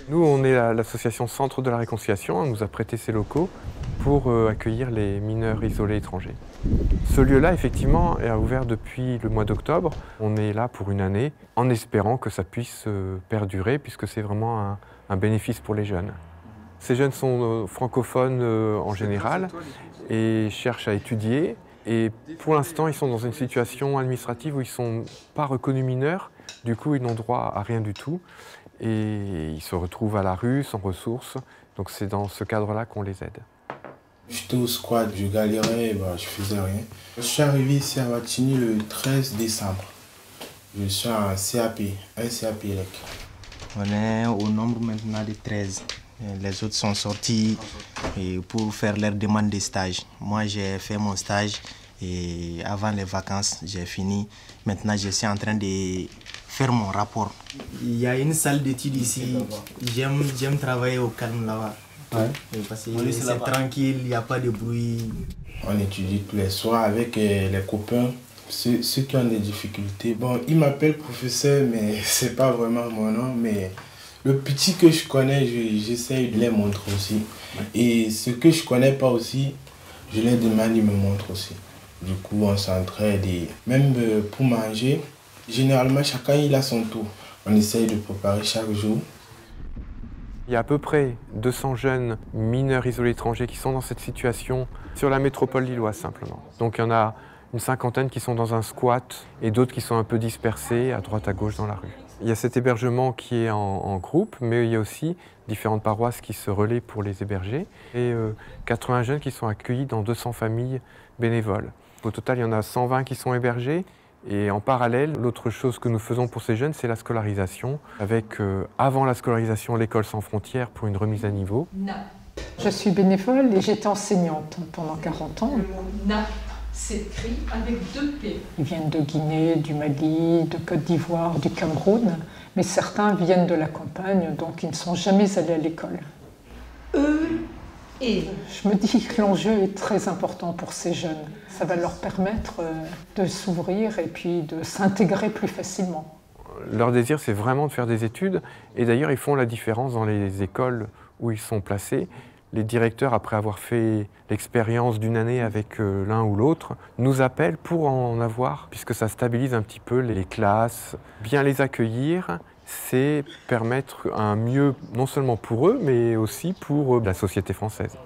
Nous, on est l'association Centre de la Réconciliation. On nous a prêté ces locaux pour accueillir les mineurs isolés étrangers. Ce lieu-là, effectivement, est ouvert depuis le mois d'octobre. On est là pour une année en espérant que ça puisse perdurer puisque c'est vraiment un bénéfice pour les jeunes. Ces jeunes sont francophones en général et cherchent à étudier. Et pour l'instant, ils sont dans une situation administrative où ils ne sont pas reconnus mineurs. Du coup, ils n'ont droit à rien du tout. Et ils se retrouvent à la rue, sans ressources. Donc c'est dans ce cadre-là qu'on les aide. J'étais au squat, je galérais, je faisais rien. Je suis arrivé ici à Wattignies le 13 décembre. Je suis en CAP, un CAP ELEC. On est au nombre maintenant de 13. Les autres sont sortis pour faire leur demande de stage. Moi, j'ai fait mon stage et avant les vacances, j'ai fini. Maintenant, je suis en train de faire mon rapport. Il y a une salle d'études ici. J'aime travailler au calme là-bas. Ouais. Parce que c'est tranquille, il n'y a pas de bruit. On étudie tous les soirs avec les copains, ceux qui ont des difficultés. Bon, ils m'appellent professeur, mais c'est pas vraiment mon nom. Mais le petit que je connais, j'essaye de les montrer aussi. Et ce que je connais pas aussi, je les demande, ils me montrent aussi. Du coup, on s'entraide. Même pour manger, généralement, chacun il a son tour. On essaye de préparer chaque jour. Il y a à peu près 200 jeunes mineurs isolés étrangers qui sont dans cette situation sur la métropole lilloise simplement. Donc il y en a une cinquantaine qui sont dans un squat et d'autres qui sont un peu dispersés à droite à gauche dans la rue. Il y a cet hébergement qui est en groupe, mais il y a aussi différentes paroisses qui se relaient pour les héberger et 80 jeunes qui sont accueillis dans 200 familles bénévoles. Au total, il y en a 120 qui sont hébergés. Et en parallèle, l'autre chose que nous faisons pour ces jeunes, c'est la scolarisation, avec avant la scolarisation l'école sans frontières pour une remise à niveau. Je suis bénévole et j'étais enseignante pendant 40 ans. Le mot NA s'écrit avec 2 P. Ils viennent de Guinée, du Mali, de Côte d'Ivoire, du Cameroun, mais certains viennent de la campagne, donc ils ne sont jamais allés à l'école. Et je me dis que l'enjeu est très important pour ces jeunes. Ça va leur permettre de s'ouvrir et puis de s'intégrer plus facilement. Leur désir, c'est vraiment de faire des études. Et d'ailleurs, ils font la différence dans les écoles où ils sont placés. Les directeurs, après avoir fait l'expérience d'une année avec l'un ou l'autre, nous appellent pour en avoir, puisque ça stabilise un petit peu les classes. Bien les accueillir, c'est permettre un mieux, non seulement pour eux, mais aussi pour la société française.